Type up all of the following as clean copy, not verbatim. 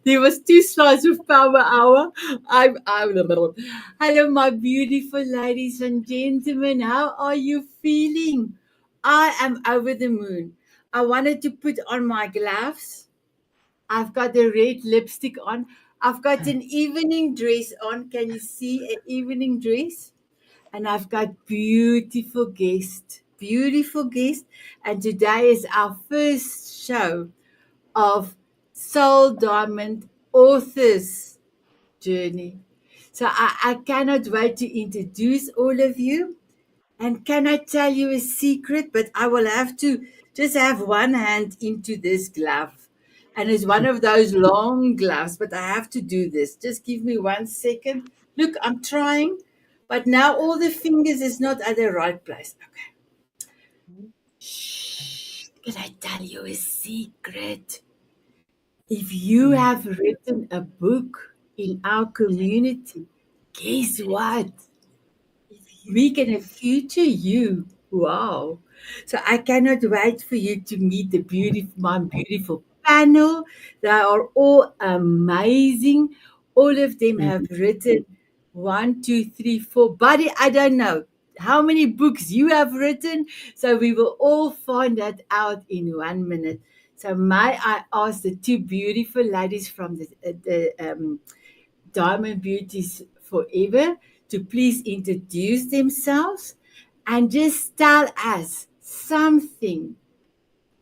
There was 2 slides of Power Hour. Hello, my beautiful ladies and gentlemen. How are you feeling? I am over the moon. I wanted to put on my gloves. I've got the red lipstick on. I've got an evening dress on. Can you see an evening dress? And I've got beautiful guest. And today is our first show of Soul Diamond Authors Journey. So I cannot wait to introduce all of you. And can I tell you a secret? But I will have to just have one hand into this glove. And it's one of those long gloves, but I have to do this. Just give me 1 second. Look, I'm trying, but now all the fingers is not at the right place. Okay. Shh. Can I tell you a secret? If you have written a book in our community, guess what? We can future you. Wow. So I cannot wait for you to meet my beautiful panel. They are all amazing. All of them have written 1, 2, 3, 4. Buddy, I don't know how many books you have written. So we will all find that out in 1 minute. So may I ask the two beautiful ladies from the Diamond Beauties Forever to please introduce themselves and just tell us something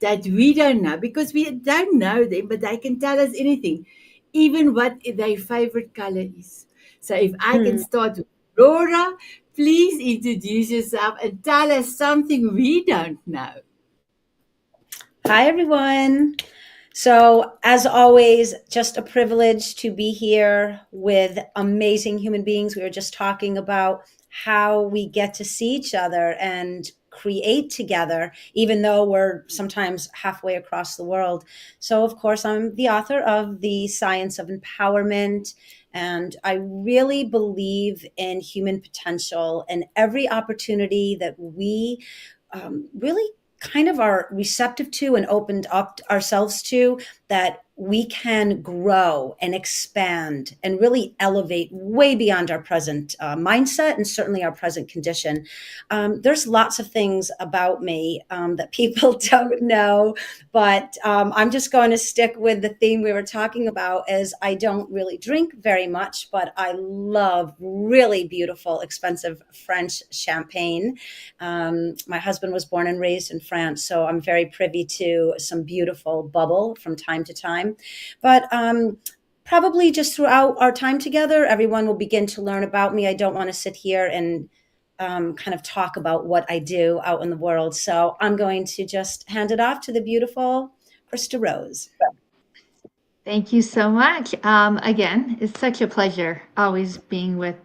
that we don't know, because we don't know them, but they can tell us anything, even what their favorite color is. So if I can start with Laura, please introduce yourself and tell us something we don't know. Hi, everyone. So, as always, just a privilege to be here with amazing human beings. We were just talking about how we get to see each other and create together, even though we're sometimes halfway across the world. So, of course, I'm the author of The Science of Empowerment. And I really believe in human potential and every opportunity that we really kind of are receptive to and opened up ourselves to, that we can grow and expand and really elevate way beyond our present mindset and certainly our present condition. There's lots of things about me that people don't know, but I'm just going to stick with the theme we were talking about, as I don't really drink very much, but I love really beautiful, expensive French champagne. My husband was born and raised in France, so I'm very privy to some beautiful bubble from time to time. But probably just throughout our time together, everyone will begin to learn about me. I don't want to sit here and kind of talk about what I do out in the world. So I'm going to just hand it off to the beautiful Christa Rose. Thank you so much. Again, it's such a pleasure always being with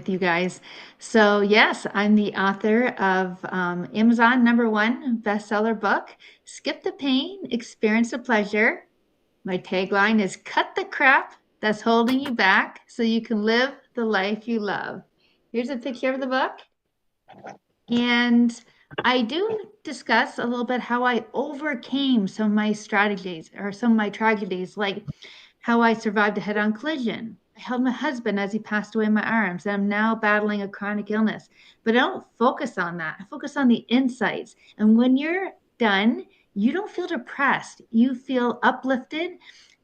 you guys. So yes, I'm the author of Amazon #1 bestseller book, Skip the Pain, Experience the Pleasure. My tagline is cut the crap that's holding you back so you can live the life you love. Here's a picture of the book. And I do discuss a little bit how I overcame some of my strategies or some of my tragedies, like how I survived a head-on collision. I held my husband as he passed away in my arms, and I'm now battling a chronic illness. But I don't focus on that. I focus on the insights. And when you're done, you don't feel depressed. You feel uplifted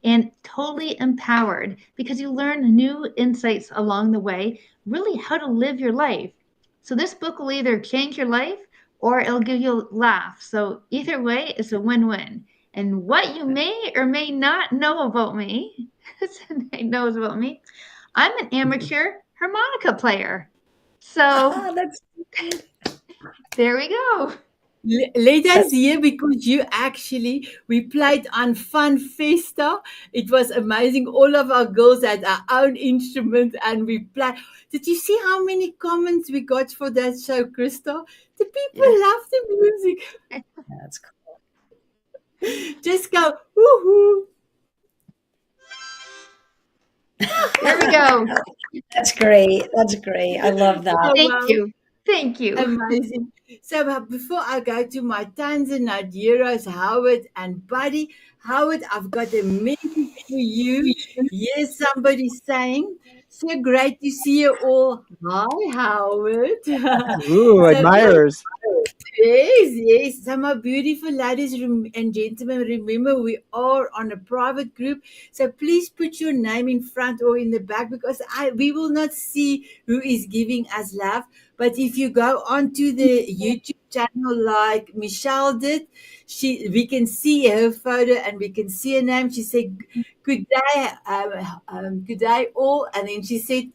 and totally empowered because you learn new insights along the way, really how to live your life. So this book will either change your life or it'll give you a laugh. So either way, it's a win-win. And what you may or may not know about me, knows about me, I'm an amateur harmonica player. So That's there we go. Let us hear, because we played on Fun Festa. It was amazing. All of our girls had our own instrument and we played. Did you see how many comments we got for that show, Christa? The people love the music. That's cool. Just go, woohoo. There we go. That's great. That's great. I love that. Thank you. Thank you. Amazing. So before I go to my Tanzanite heroes, Howard and Buddy, Howard, I've got a message for you. Yes, somebody's saying, so great to see you all. Hi, Howard. Ooh, So admirers. yes, yes. Some are beautiful ladies and gentlemen. Remember, we are on a private group. So please put your name in front or in the back because we will not see who is giving us love. But if you go onto the YouTube channel like Michelle did, we can see her photo and we can see her name. She said, "Good day, good day all," and then she said,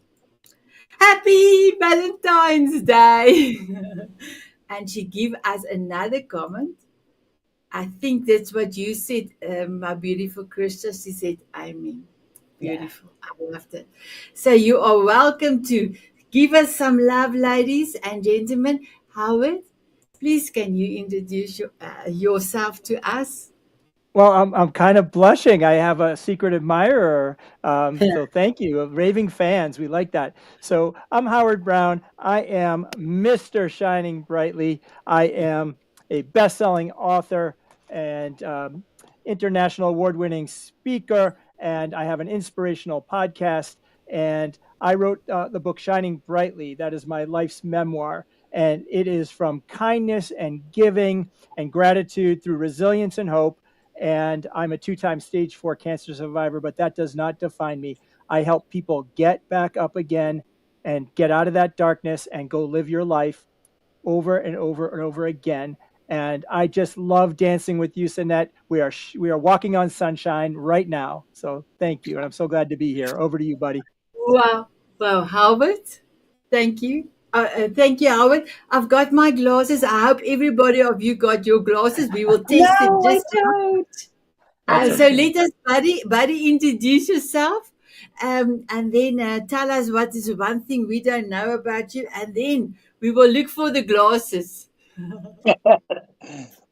"Happy Valentine's Day." And she give us another comment. I think that's what you said, my beautiful Christa. She said, "Amen." Yeah. Beautiful. I loved it. So you are welcome to give us some love, ladies and gentlemen. Howard, please can you introduce yourself to us? Well, I'm kind of blushing. I have a secret admirer. So thank you. Raving fans. We like that. So I'm Howard Brown. I am Mr. Shining Brightly. I am a best-selling author and international award-winning speaker. And I have an inspirational podcast. And I wrote the book Shining Brightly. That is my life's memoir. And it is from kindness and giving and gratitude through resilience and hope. And I'm a 2-time stage 4 cancer survivor, but that does not define me. I help people get back up again and get out of that darkness and go live your life over and over and over again. And I just love dancing with you, Sinette. We are walking on sunshine right now. So thank you, and I'm so glad to be here. Over to you, buddy. Wow. Wow, Howard. Thank you. Thank you, Howard. I've got my glasses. I hope everybody of you got your glasses. We will test it No, I just now. don't. That's So okay. let us, Buddy, introduce yourself, and then tell us what is one thing we don't know about you, and then we will look for the glasses.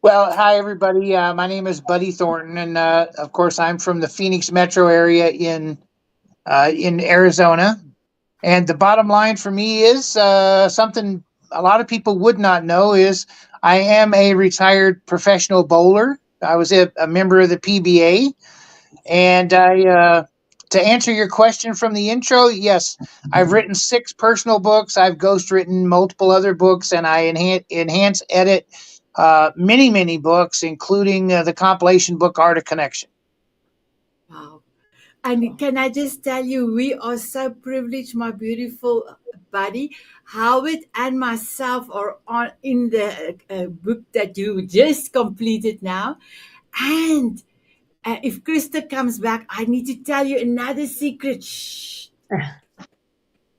Well, hi everybody. My name is Buddy Thornton, and of course, I'm from the Phoenix metro area in Arizona. And the bottom line for me is something a lot of people would not know is I am a retired professional bowler. I was a member of the PBA, and to answer your question from the intro, yes, I've written 6 personal books. I've ghostwritten multiple other books, and I enhance, edit many, many books, including the compilation book Art of Connection. Wow. And can I just tell you, we are so privileged, my beautiful Buddy. Howard and myself are on in the book that you just completed now, and if Krista comes back, I need to tell you another secret. Shh.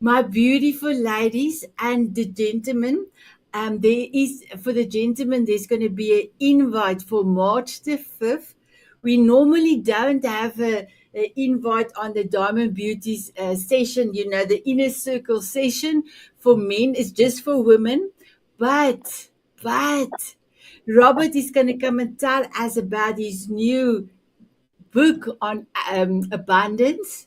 My beautiful ladies and the gentlemen, there is for the gentlemen, there's going to be an invite for March the 5th. We normally don't have a invite on the Diamond Beauties session, the inner circle session for men is just for women. But Robert is going to come and tell us about his new book on abundance.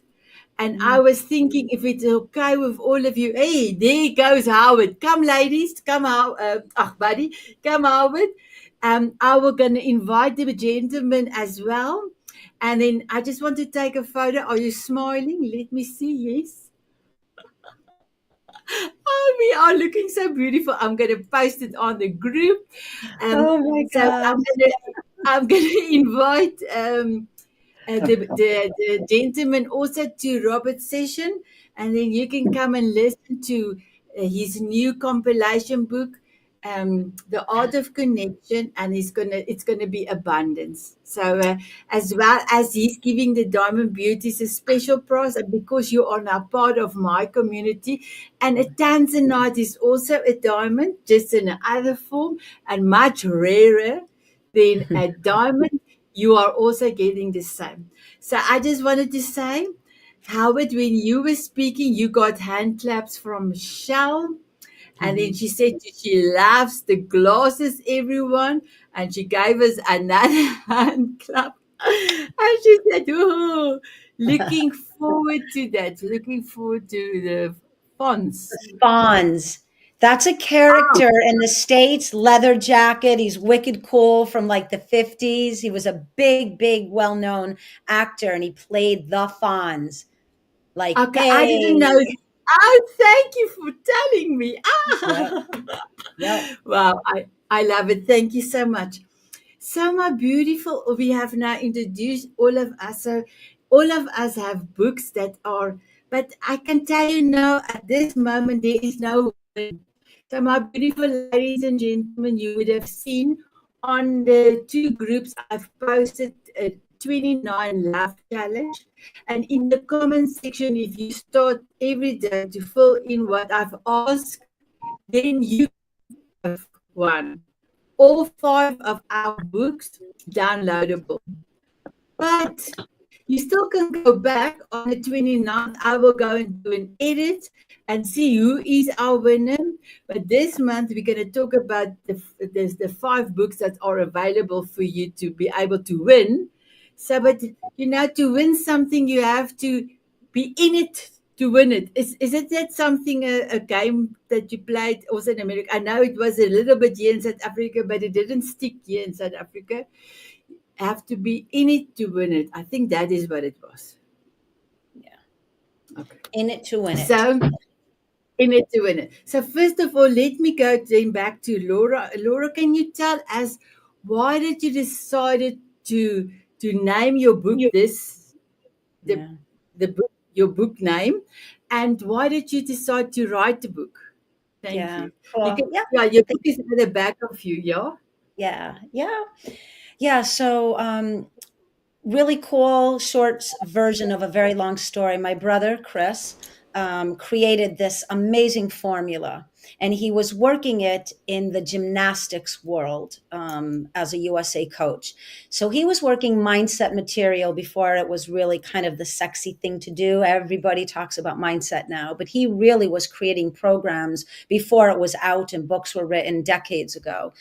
And I was thinking, if it's okay with all of you, hey, there goes Howard. Come, ladies, come, Buddy, come, Howard. I was going to invite the gentlemen as well. And then I just want to take a photo. Are you smiling? Let me see. Yes. Oh, we are looking so beautiful. I'm going to post it on the group. Oh my So God. I'm going to invite the gentleman also to Robert's session, and then you can come and listen to his new compilation book, The Art of Connection, and it's gonna be abundance. So as well as he's giving the Diamond Beauties a special prize, and because you are now part of my community, and a Tanzanite is also a diamond, just in another form and much rarer than a diamond, you are also getting the same. So I just wanted to say, Howard, when you were speaking, you got hand claps from Michelle. And then she said she loves the glasses, everyone. And she gave us another hand clap. And she said, oh, looking forward to that. Looking forward to the fonts. Fawns. That's a character in the States, leather jacket. He's wicked cool from like the 50s. He was a big, big, well-known actor, and he played the Fonz. Like, Okay, I didn't hey. know. Oh, thank you for telling me. Yep. Ah. Yep. Wow, I love it. Thank you so much. So, my beautiful, we have now introduced all of us. So, all of us have books that are, but I can tell you now at this moment, there is no win. So, my beautiful ladies and gentlemen, you would have seen on the two groups I've posted a 29 Love Challenge. And in the comment section, if you start every day to fill in what I've asked, then you have one. All 5 of our books downloadable. But you still can go back on the 29th. I will go and do an edit and see who is our winner. But this month, we're going to talk about the 5 books that are available for you to be able to win. So, but to win something, you have to be in it to win it. Is it that something, a game that you played also in America? I know it was a little bit here in South Africa, but it didn't stick here in South Africa. Have to be in it to win it. I think that is what it was. Yeah. Okay. In it to win it. So, in it to win it. So, first of all, let me go then back to Laura. Laura, can you tell us why did you decided to name your book this, Yeah. the book, your book name, and why did you decide to write the book? Thank Yeah. you. Cool. You can, Yeah. yeah, your book is at the back of you, yeah? Yeah. Yeah. Yeah. So, really cool short version of a very long story. My brother, Chris, created this amazing formula, and he was working it in the gymnastics world as a USA coach. So he was working mindset material before it was really kind of the sexy thing to do. Everybody talks about mindset now, but he really was creating programs before it was out and books were written decades ago.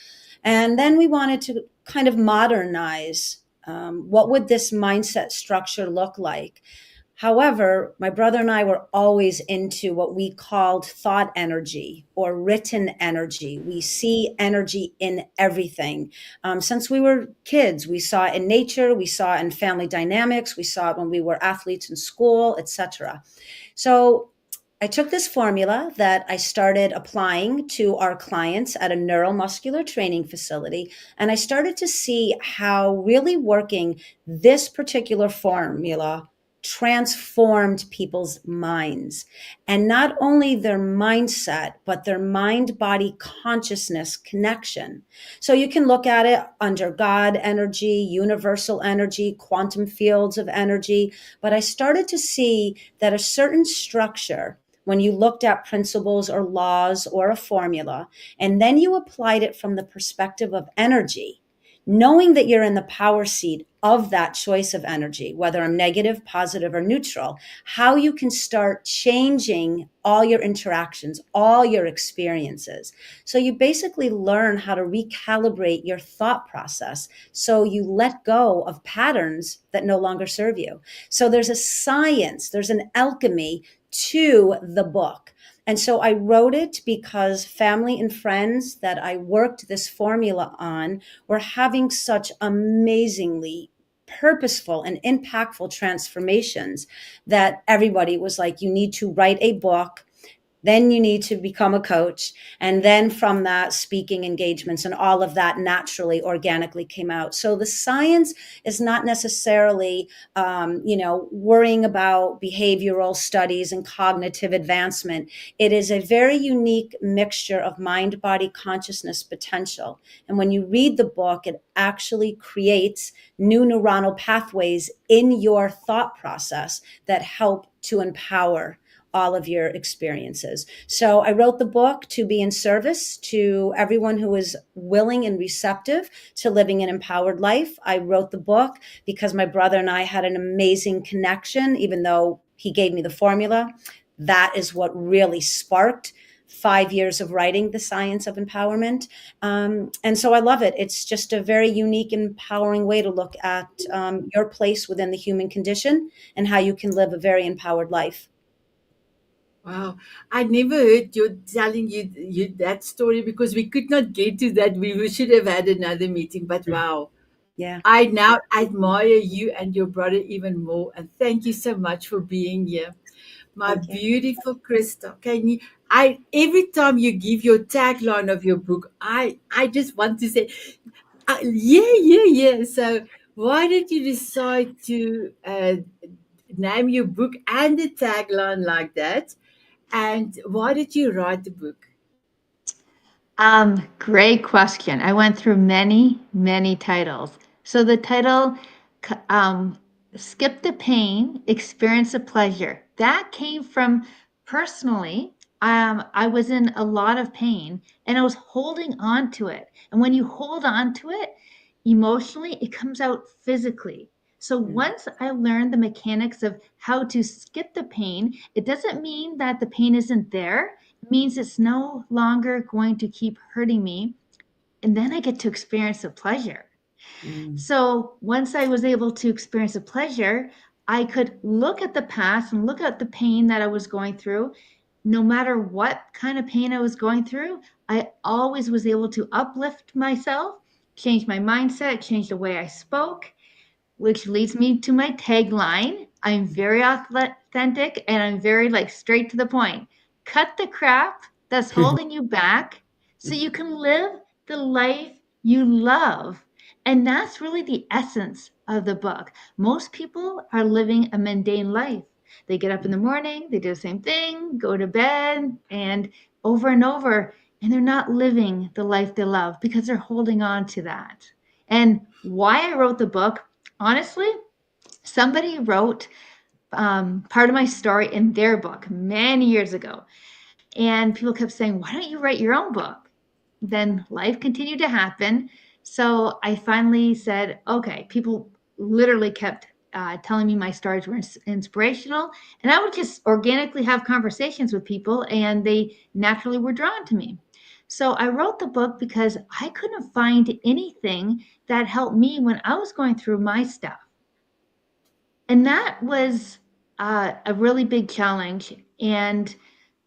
And then we wanted to kind of modernize what would this mindset structure look like? However, my brother and I were always into what we called thought energy or written energy. We see energy in everything. Since we were kids, we saw it in nature, we saw it in family dynamics, we saw it when we were athletes in school, etc. So I took this formula that I started applying to our clients at a neuromuscular training facility, and I started to see how really working this particular formula transformed people's minds, and not only their mindset, but their mind body consciousness connection. So you can look at it under God energy, universal energy, quantum fields of energy. But I started to see that a certain structure, when you looked at principles or laws or a formula, and then you applied it from the perspective of energy, knowing that you're in the power seat of that choice of energy, whether I'm negative, positive, or neutral, how you can start changing all your interactions, all your experiences. So you basically learn how to recalibrate your thought process so you let go of patterns that no longer serve you. So there's a science, there's an alchemy to the book. And so I wrote it because family and friends that I worked this formula on were having such amazingly purposeful and impactful transformations that everybody was like, you need to write a book. Then you need to become a coach. And then from that, speaking engagements and all of that naturally, organically came out. So the science is not necessarily, worrying about behavioral studies and cognitive advancement. It is a very unique mixture of mind, body, consciousness potential. And when you read the book, it actually creates new neuronal pathways in your thought process that help to empower all of your experiences. So I wrote the book to be in service to everyone who is willing and receptive to living an empowered life. I wrote the book because my brother and I had an amazing connection, even though he gave me the formula. That is what really sparked 5 years of writing The Science of Empowerment. And so I love it. It's just a very unique, empowering way to look at your place within the human condition and how you can live a very empowered life. Wow, I never heard you telling you that story because we could not get to that. We should have had another meeting. But wow, Yeah. I now admire you and your brother even more. And thank you so much for being here, my Thank you. beautiful Krista. Can you? I every time you give your tagline of your book, I just want to say, yeah, yeah, yeah. So why did you decide to name your book and the tagline like that? And why did you write the book? Great question. I went through many, many titles. So the title, um, Skip the Pain, Experience the Pleasure, that came from personally. I was in a lot of pain and I was holding on to it. And when you hold on to it emotionally, it comes out physically. So once I learned the mechanics of how to skip the pain, it doesn't mean that the pain isn't there, means it's no longer going to keep hurting me. And then I get to experience the pleasure. Mm. So once I was able to experience the pleasure, I could look at the past and look at the pain that I was going through. No matter what kind of pain I was going through, I always was able to uplift myself, change my mindset, change the way I spoke, which leads me to my tagline. I'm very authentic and I'm very like straight to the point. Cut the crap that's holding you back so you can live the life you love. And that's really the essence of the book. Most people are living a mundane life. They get up in the morning, they do the same thing, go to bed, and over, and they're not living the life they love because they're holding on to that. And why I wrote the book, honestly, somebody wrote part of my story in their book many years ago. And people kept saying, why don't you write your own book? Then life continued to happen. So I finally said, okay, people literally kept telling me my stories were inspirational. And I would just organically have conversations with people, and they naturally were drawn to me. So I wrote the book because I couldn't find anything that helped me when I was going through my stuff. And that was a really big challenge. And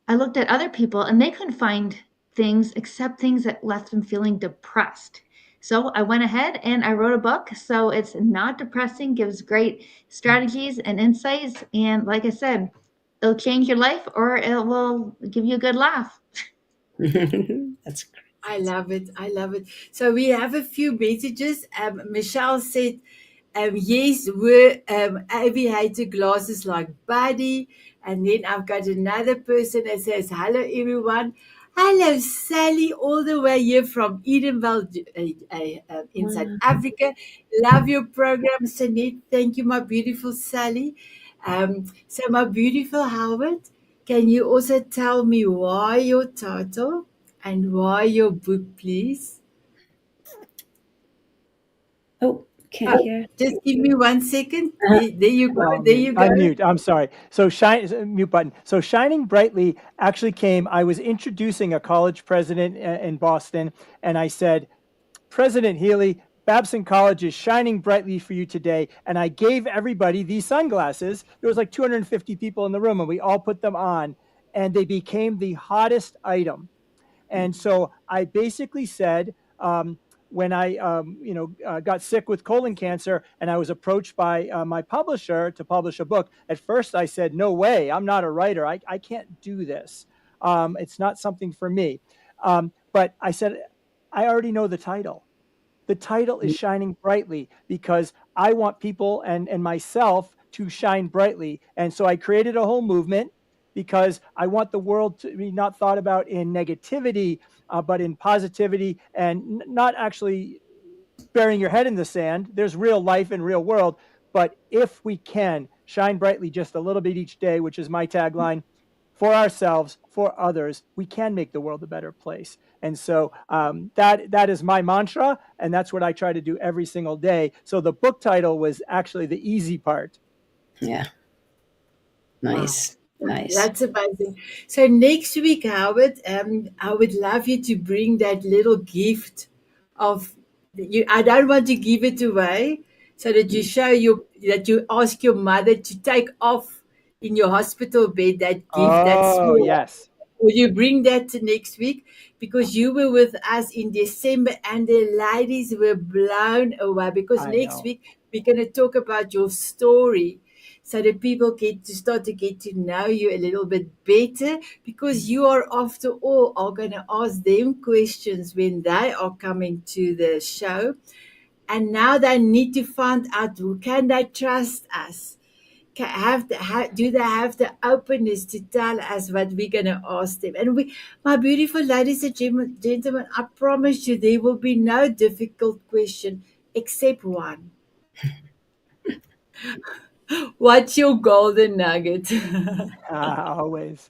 I looked at other people and they couldn't find things except things that left them feeling depressed. So I went ahead and I wrote a book. So it's not depressing, gives great strategies and insights. And like I said, it'll change your life or it will give you a good laugh. That's great. I love it. I love it. So we have a few messages. Michelle said, yes, we're aviator glasses like Buddy. And then I've got another person that says, hello, everyone. Hello, Sally, all the way here from Edenville in South Wow. Africa. Love your program, Sanette. Thank you, my beautiful Sally. So, my beautiful Howard, can you also tell me why your title? And why your book, please? Oh, can't Oh, hear. just give me 1 second. Uh, There you go. Oh, There mute. you go. Unmute. I'm sorry. So mute button. So Shining Brightly actually came. I was introducing a college president in Boston, and I said, President Healy, Babson College is shining brightly for you today. And I gave everybody these sunglasses. There was like 250 people in the room, and we all put them on, and they became the hottest item. And so I basically said, when I, got sick with colon cancer and I was approached by my publisher to publish a book, at first I said, no way, I'm not a writer. I can't do this. It's not something for me. But I said, I already know the title. The title is Shining Brightly because I want people and myself to shine brightly. And so I created a whole movement because I want the world to be not thought about in negativity, but in positivity and not actually burying your head in the sand. There's real life and real world. But if we can shine brightly just a little bit each day, which is my tagline, for ourselves, for others, we can make the world a better place. And so that is my mantra, and that's what I try to do every single day. So the book title was actually the easy part. yeah. Wow. Nice. Nice. That's amazing. So next week, Howard, I would love you to bring that little gift of you. I don't want to give it away, so that you show that you ask your mother to take off in your hospital bed, that gift, that Oh, small. yes. Will you bring that to next week? Because you were with us in December and the ladies were blown away. Because I next know. week we're going to talk about your story so that people get to start to get to know you a little bit better. Because you are, after all, are going to ask them questions when they are coming to the show. And now they need to find out, can they trust us? Do they have the openness to tell us what we're going to ask them? And my beautiful ladies and gentlemen, I promise you there will be no difficult question except one. What's your golden nugget? Always.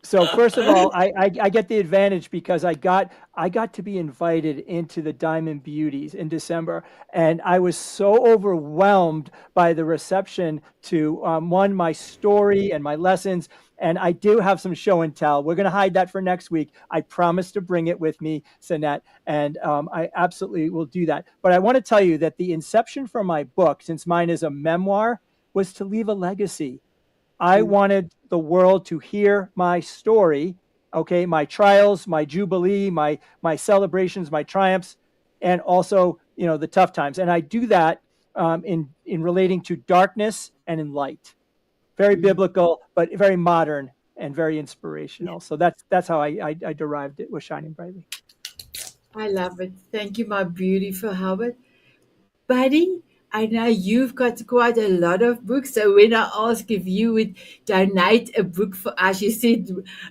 So first of all, I get the advantage because I got to be invited into the Diamond Beauties in December, and I was so overwhelmed by the reception to one, my story and my lessons. And I do have some show and tell. We're going to hide that for next week. I promise to bring it with me, Sanette, and I absolutely will do that. But I want to tell you that the inception for my book, since mine is a memoir, was to leave a legacy. I wanted the world to hear my story, okay, my trials, my jubilee, my celebrations, my triumphs, and also, the tough times. And I do that in relating to darkness and in light. Very biblical, but very modern and very inspirational. So that's how I derived it with Shining Brightly. I love it. Thank you, my beautiful Howard. Buddy, I know you've got quite a lot of books. So when I ask if you would donate a book for us, you said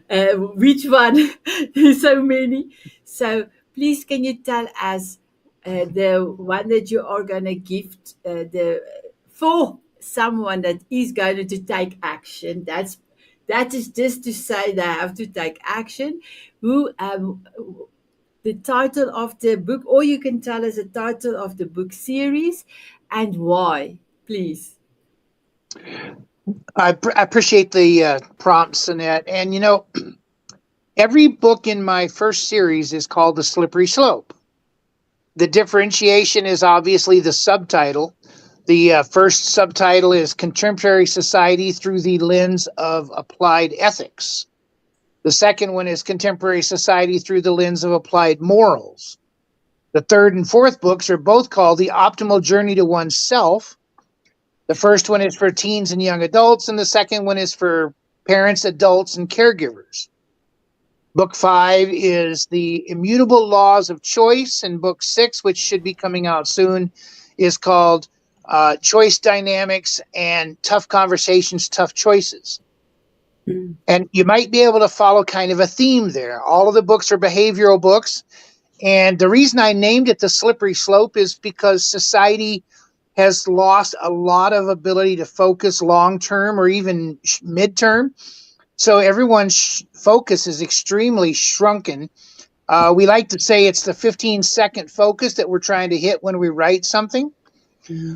which one? There's so many. So please, can you tell us the one that you are going to gift the for someone that is going to take action? That is just to say they have to take action. Who the title of the book, or you can tell us the title of the book series and why, please. I appreciate the prompts, Annette. And every book in my first series is called The Slippery Slope. The differentiation is obviously the subtitle. The first subtitle is Contemporary Society Through the Lens of Applied Ethics. The second one is Contemporary Society Through the Lens of Applied Morals. The third and fourth books are both called The Optimal Journey to Oneself. The first one is for teens and young adults, and the second one is for parents, adults, and caregivers. Book 5 is The Immutable Laws of Choice, and book 6, which should be coming out soon, is called Choice Dynamics and Tough Conversations, Tough Choices. And you might be able to follow kind of a theme there. All of the books are behavioral books. And the reason I named it The Slippery Slope is because society has lost a lot of ability to focus long-term or even mid-term. So everyone's focus is extremely shrunken. We like to say it's the 15-second focus that we're trying to hit when we write something.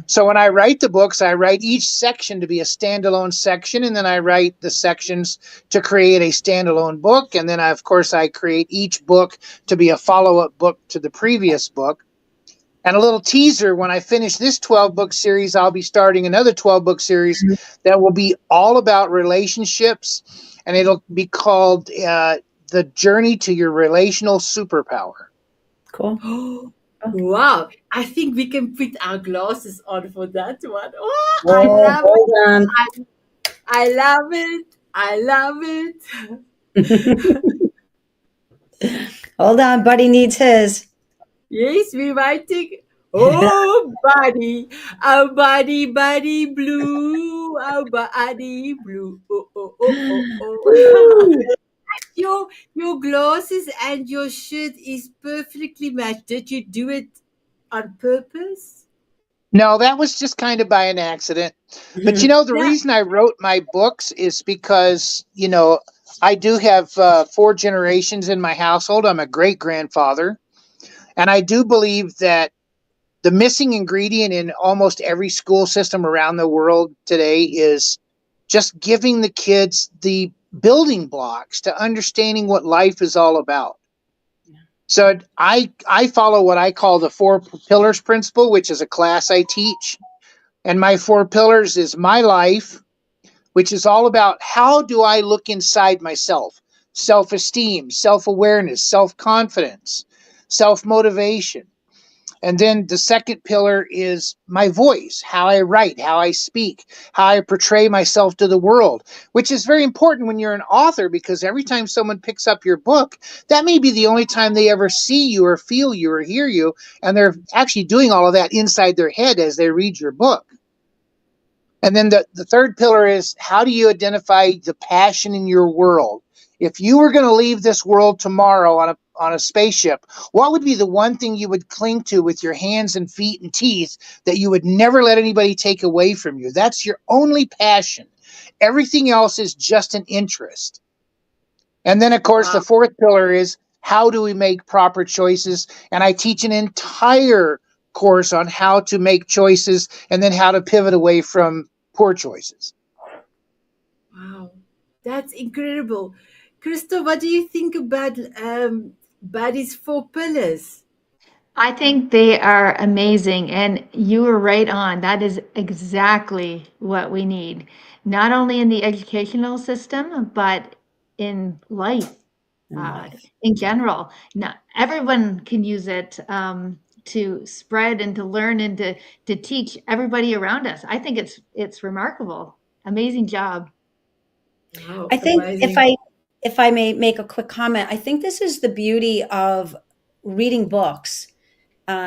So when I write the books, I write each section to be a standalone section, and then I write the sections to create a standalone book. And then, of course, I create each book to be a follow-up book to the previous book. And a little teaser, when I finish this 12-book series, I'll be starting another 12-book series that will be all about relationships, and it'll be called The Journey to Your Relational Superpower. Cool. Wow, I think we can put our glasses on for that one. Oh, Oh, I love hold it. on. I love it. I love it. Hold on, Buddy needs his. Yes, we waiting. Oh, buddy blue, oh, buddy blue. Oh, oh, oh, oh, oh. Woo! Your glasses and your shirt is perfectly matched. Did you do it on purpose? No, that was just kind of by an accident. But the Yeah. reason I wrote my books is because, I do have 4 generations in my household. I'm a great grandfather. And I do believe that the missing ingredient in almost every school system around the world today is just giving the kids the building blocks to understanding what life is all about. So I follow what I call the 4 pillars principle, which is a class I teach. And my 4 pillars is my life, which is all about how do I look inside myself? Self-esteem, self-awareness, self-confidence, self-motivation. And then the second pillar is my voice, how I write, how I speak, how I portray myself to the world, which is very important when you're an author, because every time someone picks up your book, that may be the only time they ever see you or feel you or hear you. And they're actually doing all of that inside their head as they read your book. And then the third pillar is how do you identify the passion in your world? If you were going to leave this world tomorrow on a spaceship, what would be the one thing you would cling to with your hands and feet and teeth that you would never let anybody take away from you? That's your only passion. Everything else is just an interest. And then, of course, the fourth pillar is how do we make proper choices? And I teach an entire course on how to make choices and then how to pivot away from poor choices. Wow, that's incredible. Christa, what do you think about Buddy's 4 pillars? I think they are amazing. And you were right on. That is exactly what we need, not only in the educational system, but in life, in general. Not everyone can use it to spread and to learn and to teach everybody around us. I think it's remarkable. Amazing job. Wow, I think amazing. if I may make a quick comment, I think this is the beauty of reading books,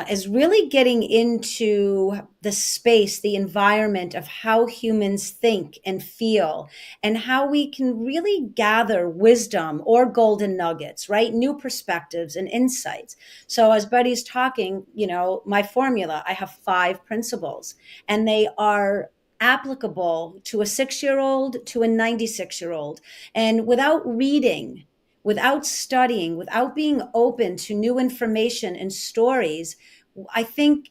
is really getting into the space, the environment of how humans think and feel, and how we can really gather wisdom or golden nuggets, right? New perspectives and insights. So as Buddy's talking, my formula, I have 5 principles, and they are applicable to a 6-year-old, to a 96-year-old. And without reading, without studying, without being open to new information and stories, I think,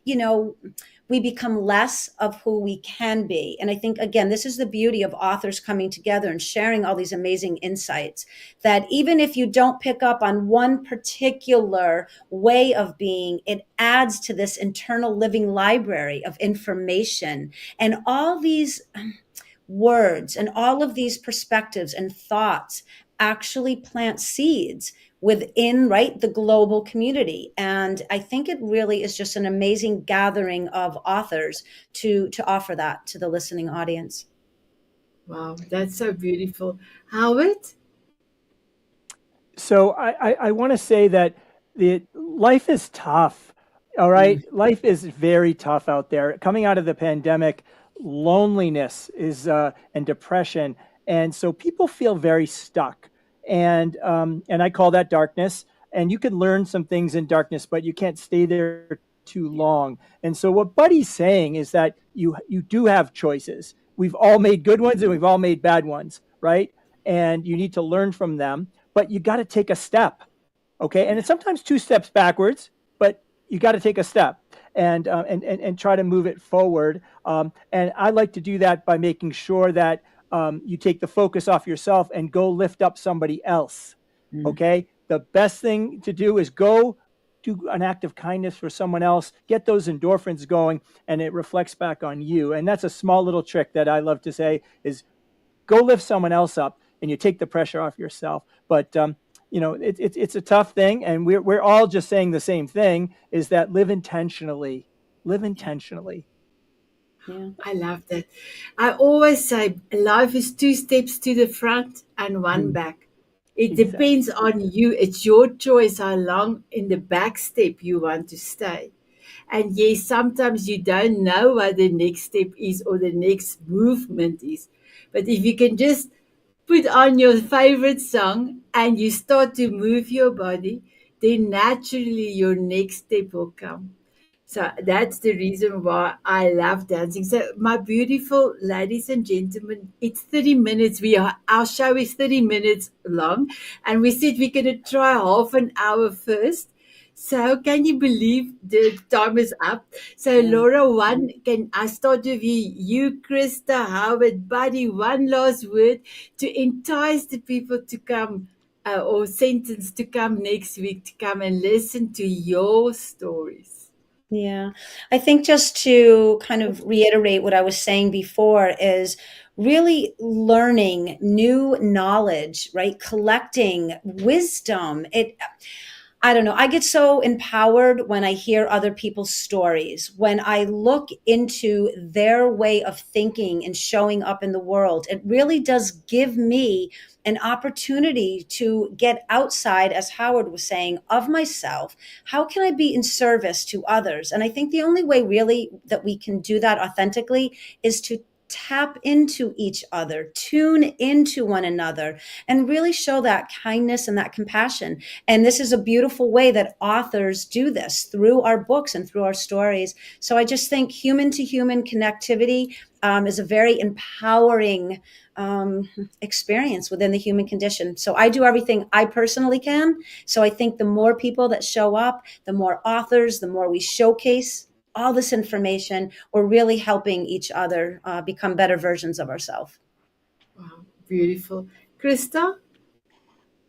we become less of who we can be. And I think, again, this is the beauty of authors coming together and sharing all these amazing insights, that even if you don't pick up on one particular way of being, it adds to this internal living library of information. And all these words and all of these perspectives and thoughts actually plant seeds within, right, the global community. And I think it really is just an amazing gathering of authors to offer that to the listening audience. Wow, that's so beautiful. Howard? So I want to say that life is tough. All right. Life is very tough out there. Coming out of the pandemic, loneliness is and depression. And so people feel very stuck. And I call that darkness. And you can learn some things in darkness, but you can't stay there too long. And so what Buddy's saying is that you do have choices. We've all made good ones and we've all made bad ones, right? And you need to learn from them, but you got to take a step. Okay. And it's sometimes 2 steps backwards, but you got to take a step and try to move it forward. And I like to do that by making sure that you take the focus off yourself and go lift up somebody else. Okay. The best thing to do is go do an act of kindness for someone else, get those endorphins going, and it reflects back on you. And that's a small little trick that I love to say is go lift someone else up and you take the pressure off yourself. But, it's a tough thing. And we're all just saying the same thing, is that live intentionally. Live intentionally. Yeah. I love that. I always say life is 2 steps to the front and 1 back. It depends on you. It's your choice how long in the back step you want to stay. And yes, sometimes you don't know what the next step is or the next movement is. But if you can just put on your favorite song and you start to move your body, then naturally your next step will come. So that's the reason why I love dancing. So my beautiful ladies and gentlemen, it's 30 minutes. Our show is 30 minutes long, and we said we're gonna try half an hour first. So can you believe the time is up? So Laura, can I start with you, Christa, Howard, Buddy, one last word to entice the people to come or sentence to come next week to come and listen to your stories. Yeah. I think just to kind of reiterate what I was saying before is really learning new knowledge, right? Collecting wisdom. I don't know. I get so empowered when I hear other people's stories, when I look into their way of thinking and showing up in the world. It really does give me an opportunity to get outside, as Howard was saying, of myself. How can I be in service to others? And I think the only way really that we can do that authentically is to tap into each other, tune into one another, and really show that kindness and that compassion. And this is a beautiful way that authors do this through our books and through our stories. So I just think human to human connectivity is a very empowering experience within the human condition. So I do everything I personally can. So I think the more people that show up, the more authors, the more we showcase all this information, we're really helping each other become better versions of ourselves. Wow, beautiful. Christa?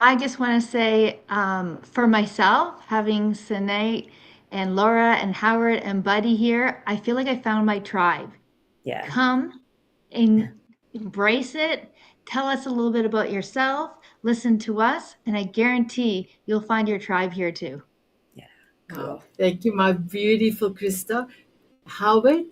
I just want to say, for myself, having Sinead and Laura and Howard and Buddy here, I feel like I found my tribe. Yeah. Come and embrace it. Tell us a little bit about yourself. Listen to us, and I guarantee you'll find your tribe here too. Yeah. Wow, Cool. thank you, my beautiful Christa. Howard?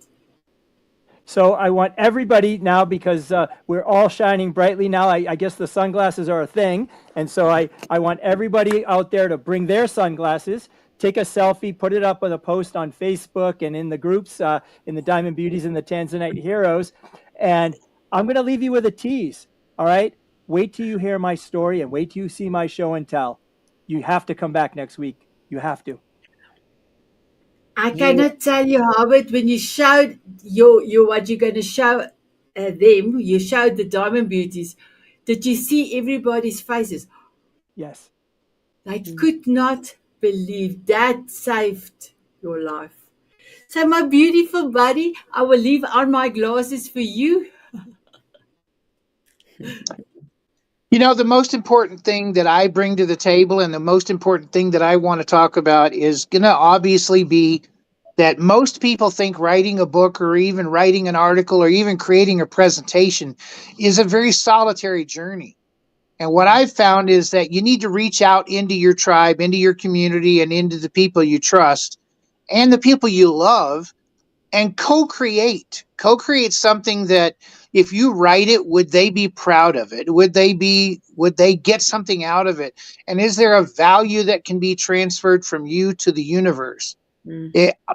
So I want everybody now, because we're all shining brightly now. I guess the sunglasses are a thing. And so I want everybody out there to bring their sunglasses, take a selfie, put it up on a post on Facebook and in the groups, in the Diamond Beauties and the Tanzanite Heroes. And I'm going to leave you with a tease. All right. Wait till you hear my story and wait till you see my show and tell. You have to come back next week. You have to. I You cannot tell you, Howard, when you showed your what you're going to show them, you showed the Diamond Beauties. Did you see everybody's faces? Yes. They could not believe that saved your life. So, my beautiful buddy, I will leave on my glasses for you. You know, the most important thing that I bring to the table and the most important thing that I want to talk about is going to obviously be that most people think writing a book or even writing an article or even creating a presentation is a very solitary journey. And what I've found is that you need to reach out into your tribe, into your community, and into the people you trust and the people you love and co-create something that if you write it, would they be proud of it? Would they get something out of it? And is there a value that can be transferred from you to the universe?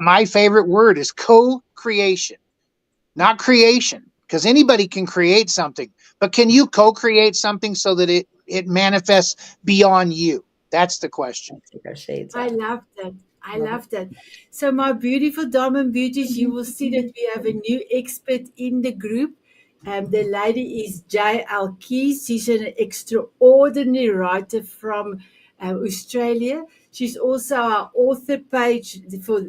My favorite word is co-creation, not creation, because anybody can create something, but can you co-create something so that it manifests beyond you? That's the question. take our shades I off. love that. I Love love that. So, my beautiful Diamond Beauties, you will see that we have a new expert in the group. The lady is J.L. Keys. She's an extraordinary writer from Australia. She's also our author page for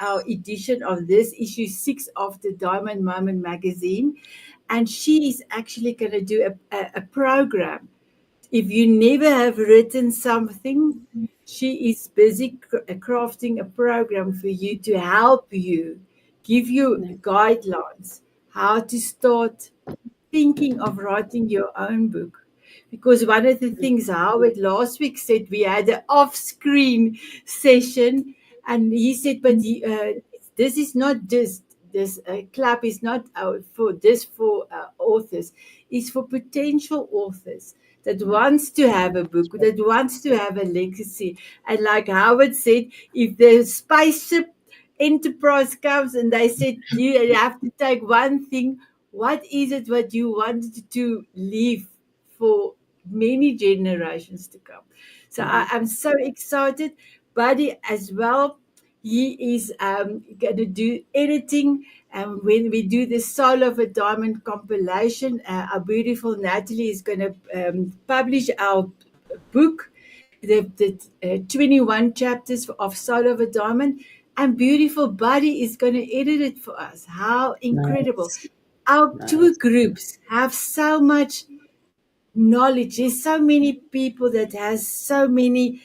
our edition of this issue 6 of the Diamond Moment magazine. And she is actually going to do a program. If you never have written something, she is busy crafting a program for you to help you, give you it. guidelines how to start thinking of writing your own book. Because one of the things Howard last week said, we had an off-screen session, and he said, but this is not just this club is not for authors. It's for potential authors that wants to have a book, that wants to have a legacy. And like Howard said, if the spaceship enterprise comes and they said you have to take one thing, what is it what you wanted to leave for many generations to come? So I'm so excited. Buddy as well, he is going to do editing. And when we do the Soul of a Diamond compilation, our beautiful Natalie is going to publish our book, the 21 chapters of Soul of a Diamond. And beautiful Buddy is going to edit it for us. How incredible. Nice. Our two Nice. groups have so much knowledge. There's so many people that has so many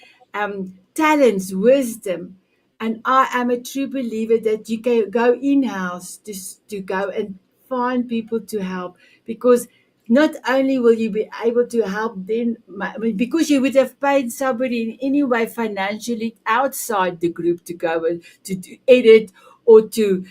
talents, wisdom. And I am a true believer that you can go in-house to go and find people to help, because not only will you be able to help them, I mean, because you would have paid somebody in any way financially outside the group to go and to edit or to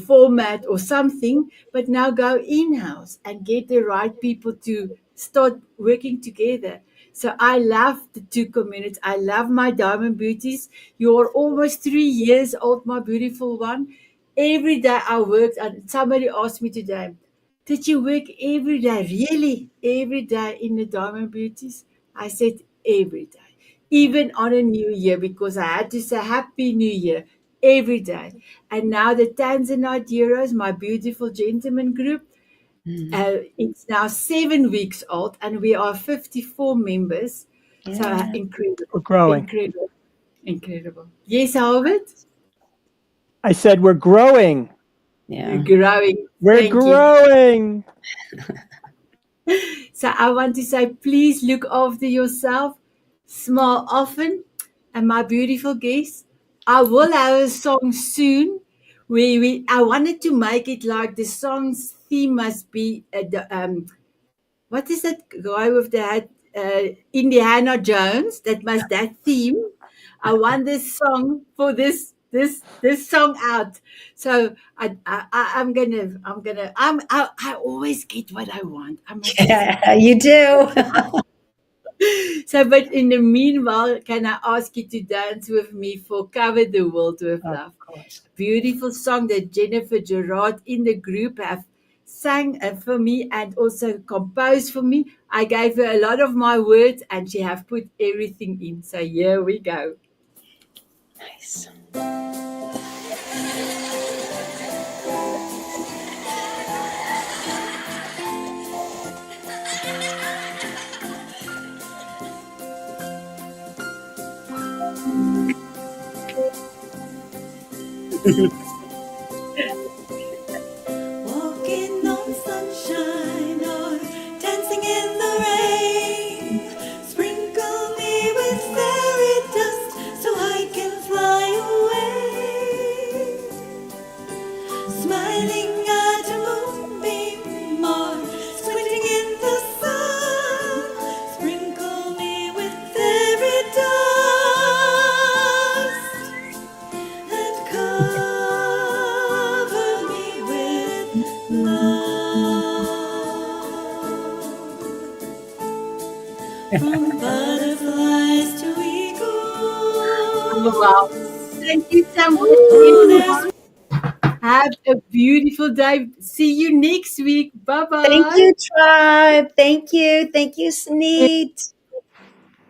format or something, but now go in-house and get the right people to start working together. So I love the two communities. I love my diamond beauties. You're almost 3 years old, my beautiful one. Every day I worked, and somebody asked me today, did you work every day? Really? Every day in the diamond beauties? I said every day. Even on a new year, because I had to say Happy New Year every day. And now the Tanzanite Heroes, my beautiful gentleman group, it's now 7 weeks old, and we are 54 members. So Yeah. incredible, We're growing. incredible, incredible. Yes, Harvard, I said we're growing. Yeah. growing. We're Thank you. growing. So I want to say, please look after yourself, smile often, and my beautiful guests, I will have a song soon. I wanted to make it like the song's theme must be what is that guy with that Indiana Jones? That theme. I want this song for this song out. So I always get what I want. I must just say. Yeah, you do. So, but in the meanwhile, can I ask you to dance with me for Cover the World with Of Love? course. Beautiful song that Jennifer Gerard in the group have sang for me and also composed for me. I gave her a lot of my words and she have put everything in. So here we go. Nice. Walking on sunshine or dancing in the rain. Sprinkle me with fairy dust so I can fly away. Smiling at a moonbeam or squinting in the sun. Sprinkle me with fairy dust and cover me with love. From butterflies to Oh, wow. eagles. Thank you so much, Oh, there's everyone. Have a beautiful day. See you next week. Bye Thank bye. you, tribe. Thank you. Thank you, Sneed.